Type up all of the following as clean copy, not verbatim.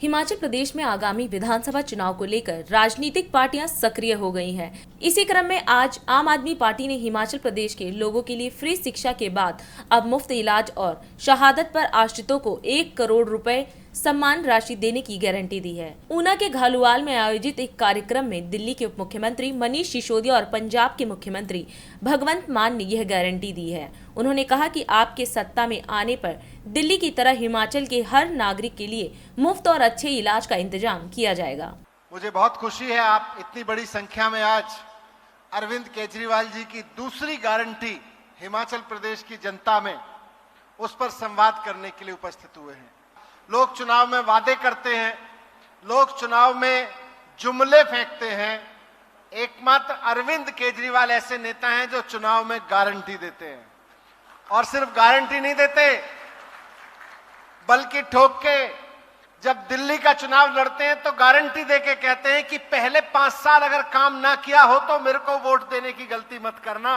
हिमाचल प्रदेश में आगामी विधानसभा चुनाव को लेकर राजनीतिक पार्टियां सक्रिय हो गई हैं। इसी क्रम में आज आम आदमी पार्टी ने हिमाचल प्रदेश के लोगों के लिए फ्री शिक्षा के बाद अब मुफ्त इलाज और शहादत पर आश्रितों को 1 करोड़ रुपए सम्मान राशि देने की गारंटी दी है। ऊना के घालुवाल में आयोजित एक कार्यक्रम में दिल्ली के उप मुख्यमंत्री मनीष सिसोदिया और पंजाब के मुख्यमंत्री भगवंत मान ने यह गारंटी दी है। उन्होंने कहा कि आपके सत्ता में आने पर दिल्ली की तरह हिमाचल के हर नागरिक के लिए मुफ्त और अच्छे इलाज का इंतजाम किया जाएगा। मुझे बहुत खुशी है आप इतनी बड़ी संख्या में आज अरविंद केजरीवाल जी की दूसरी गारंटी हिमाचल प्रदेश की जनता में उस पर संवाद करने के लिए उपस्थित हुए हैं। लोग चुनाव में वादे करते हैं, लोग चुनाव में जुमले फेंकते हैं। एकमात्र अरविंद केजरीवाल ऐसे नेता हैं जो चुनाव में गारंटी देते हैं, और सिर्फ गारंटी नहीं देते बल्कि ठोक के जब दिल्ली का चुनाव लड़ते हैं तो गारंटी देके कहते हैं कि पहले 5 साल अगर काम ना किया हो तो मेरे को वोट देने की गलती मत करना।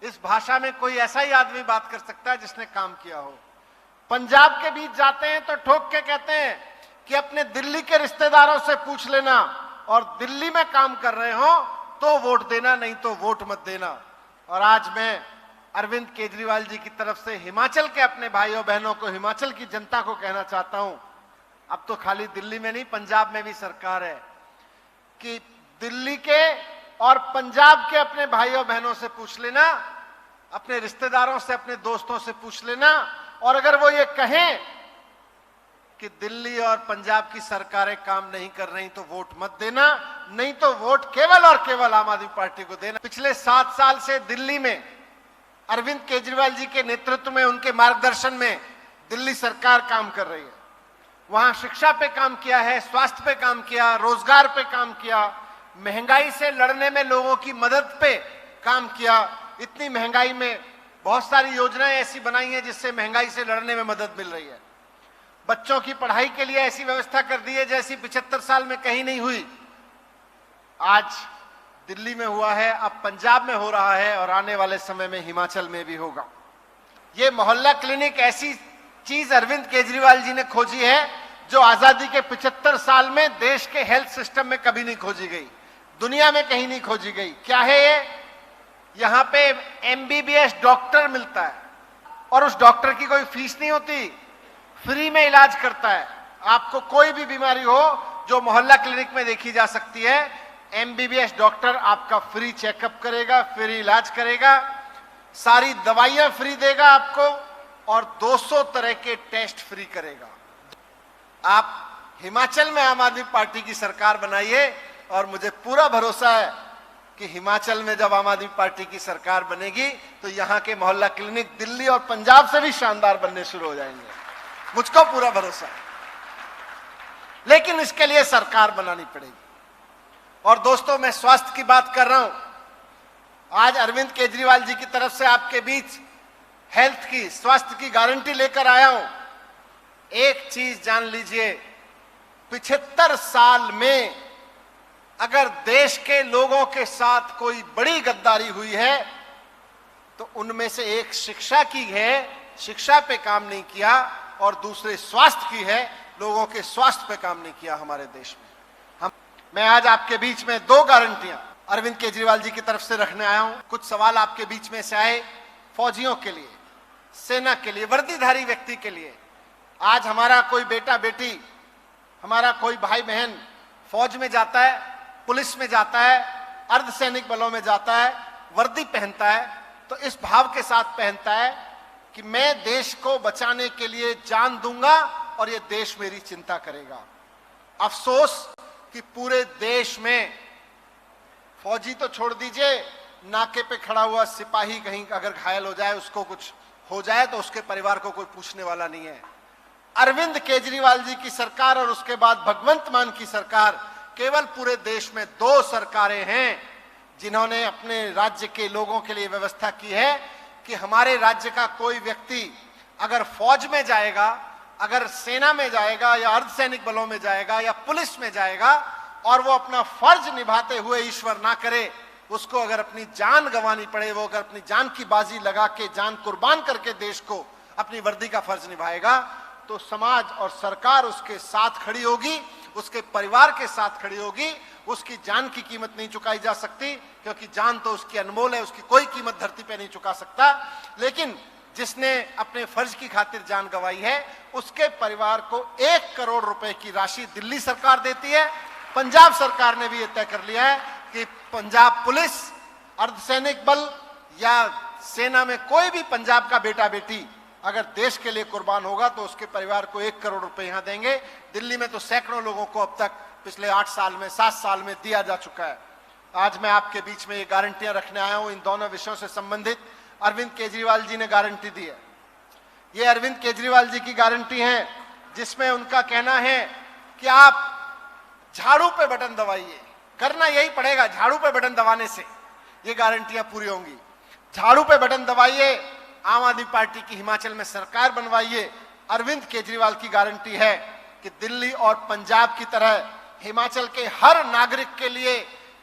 इस भाषा में कोई ऐसा ही आदमी बात कर सकता है जिसने काम किया हो। पंजाब के बीच जाते हैं तो ठोक के कहते हैं कि अपने दिल्ली के रिश्तेदारों से पूछ लेना, और दिल्ली में काम कर रहे हो तो वोट देना, नहीं तो वोट मत देना। और आज मैं अरविंद केजरीवाल जी की तरफ से हिमाचल के अपने भाइयों बहनों को, हिमाचल की जनता को कहना चाहता हूं, अब तो खाली दिल्ली में नहीं, पंजाब में भी सरकार है, कि दिल्ली के और पंजाब के अपने भाइयों बहनों से पूछ लेना, अपने रिश्तेदारों से, अपने दोस्तों से पूछ लेना, और अगर वो ये कहें कि दिल्ली और पंजाब की सरकारें काम नहीं कर रही तो वोट मत देना, नहीं तो वोट केवल और केवल आम आदमी पार्टी को देना। पिछले 7 साल से दिल्ली में अरविंद केजरीवाल जी के नेतृत्व में, उनके मार्गदर्शन में दिल्ली सरकार काम कर रही है। वहां शिक्षा पे काम किया है, स्वास्थ्य पे काम किया, रोजगार पे काम किया, महंगाई से लड़ने में लोगों की मदद पे काम किया। इतनी महंगाई में बहुत सारी योजनाएं ऐसी बनाई हैं जिससे महंगाई से लड़ने में मदद मिल रही है। बच्चों की पढ़ाई के लिए ऐसी व्यवस्था कर दी है जैसी 75 साल में कहीं नहीं हुई। आज दिल्ली में हुआ है, अब पंजाब में हो रहा है, और आने वाले समय में हिमाचल में भी होगा। ये मोहल्ला क्लिनिक ऐसी चीज अरविंद केजरीवाल जी ने खोजी है जो आजादी के 75 साल में देश के हेल्थ सिस्टम में कभी नहीं खोजी गई, दुनिया में कहीं नहीं खोजी गई। क्या है ये? यहां पे एमबीबीएस डॉक्टर मिलता है, और उस डॉक्टर की कोई फीस नहीं होती, फ्री में इलाज करता है। आपको कोई भी बीमारी हो जो मोहल्ला क्लिनिक में देखी जा सकती है, एमबीबीएस डॉक्टर आपका फ्री चेकअप करेगा, फ्री इलाज करेगा, सारी दवाइयां फ्री देगा आपको, और 200 तरह के टेस्ट फ्री करेगा। आप हिमाचल में आम आदमी पार्टी की सरकार बनाइए, और मुझे पूरा भरोसा है कि हिमाचल में जब आम आदमी पार्टी की सरकार बनेगी तो यहां के मोहल्ला क्लिनिक दिल्ली और पंजाब से भी शानदार बनने शुरू हो जाएंगे, मुझको पूरा भरोसा है। लेकिन इसके लिए सरकार बनानी पड़ेगी। और दोस्तों, मैं स्वास्थ्य की बात कर रहा हूं। आज अरविंद केजरीवाल जी की तरफ से आपके बीच हेल्थ की, स्वास्थ्य की गारंटी लेकर आया हूं। एक चीज जान लीजिए, 75 साल में अगर देश के लोगों के साथ कोई बड़ी गद्दारी हुई है तो उनमें से एक शिक्षा की है, शिक्षा पे काम नहीं किया, और दूसरे स्वास्थ्य की है, लोगों के स्वास्थ्य पे काम नहीं किया हमारे देश में। मैं आज आपके बीच में 2 गारंटियां अरविंद केजरीवाल जी की तरफ से रखने आया हूं। कुछ सवाल आपके बीच में से आए फौजियों के लिए, सेना के लिए, वर्दीधारी व्यक्ति के लिए। आज हमारा कोई बेटा बेटी, हमारा कोई भाई बहन फौज में जाता है, पुलिस में जाता है, अर्धसैनिक बलों में जाता है, वर्दी पहनता है, तो इस भाव के साथ पहनता है कि मैं देश को बचाने के लिए जान दूंगा और ये देश मेरी चिंता करेगा। अफसोस कि पूरे देश में, फौजी तो छोड़ दीजिए, नाके पे खड़ा हुआ सिपाही कहीं अगर घायल हो जाए, उसको कुछ हो जाए तो उसके परिवार को कोई पूछने वाला नहीं है। अरविंद केजरीवाल जी की सरकार और उसके बाद भगवंत मान की सरकार, केवल पूरे देश में 2 सरकारें हैं जिन्होंने अपने राज्य के लोगों के लिए व्यवस्था की है कि हमारे राज्य का कोई व्यक्ति अगर फौज में जाएगा, अगर सेना में जाएगा, या अर्धसैनिक बलों में जाएगा, या पुलिस में जाएगा, और वो अपना फर्ज निभाते हुए ईश्वर ना करे, उसको अगर अपनी जान गंवानी पड़े, वो अगर अपनी जान की बाजी लगा के, जान कुर्बान करके देश को अपनी वर्दी का फर्ज निभाएगा, तो समाज और सरकार उसके साथ खड़ी होगी, उसके परिवार के साथ खड़ी होगी। उसकी जान की कीमत नहीं चुकाई जा सकती, क्योंकि जान तो उसकी अनमोल है, उसकी कोई कीमत धरती पे नहीं चुका सकता। लेकिन जिसने अपने फर्ज की खातिर जान गंवाई है, उसके परिवार को 1 करोड़ रुपए की राशि दिल्ली सरकार देती है। पंजाब सरकार ने भी यह तय कर लिया है कि पंजाब पुलिस, अर्धसैनिक बल या सेना में कोई भी पंजाब का बेटा बेटी अगर देश के लिए कुर्बान होगा तो उसके परिवार को 1 करोड़ रुपए यहां देंगे। दिल्ली में तो सैकड़ों लोगों को अब तक पिछले 8 साल में, 7 साल में दिया जा चुका है। आज मैं आपके बीच में ये गारंटियां रखने आया हूं। इन दोनों विषयों से संबंधित अरविंद केजरीवाल जी ने गारंटी दी है। ये अरविंद केजरीवाल जी की गारंटी है, जिसमें उनका कहना है कि आप झाड़ू पे बटन दबाइए, करना यही पड़ेगा, झाड़ू पे बटन दबाने से ये गारंटियां पूरी होंगी। झाड़ू पे बटन दबाइए, आम आदमी पार्टी की हिमाचल में सरकार बनवाइए। अरविंद केजरीवाल की गारंटी है कि दिल्ली और पंजाब की तरह हिमाचल के हर नागरिक के लिए,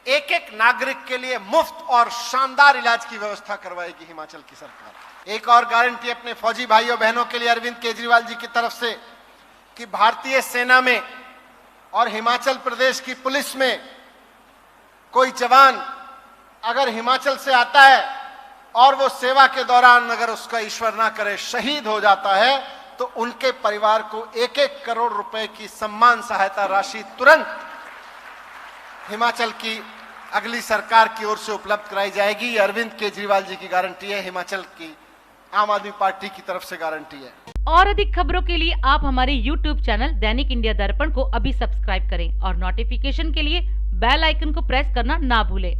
एक नागरिक के लिए मुफ्त और शानदार इलाज की व्यवस्था करवाएगी हिमाचल की सरकार। एक और गारंटी अपने फौजी भाइयों बहनों के लिए अरविंद केजरीवाल जी की तरफ से कि भारतीय सेना में और हिमाचल प्रदेश की पुलिस में कोई जवान अगर हिमाचल से आता है और वो सेवा के दौरान अगर उसका ईश्वर ना करे शहीद हो जाता है, तो उनके परिवार को 1-1 करोड़ रुपए की सम्मान सहायता राशि तुरंत हिमाचल की अगली सरकार की ओर से उपलब्ध कराई जाएगी। ये अरविंद केजरीवाल जी की गारंटी है, हिमाचल की आम आदमी पार्टी की तरफ से गारंटी है। और अधिक खबरों के लिए आप हमारे YouTube चैनल दैनिक इंडिया दर्पण को अभी सब्सक्राइब करें और नोटिफिकेशन के लिए बेल आइकन को प्रेस करना ना भूलें।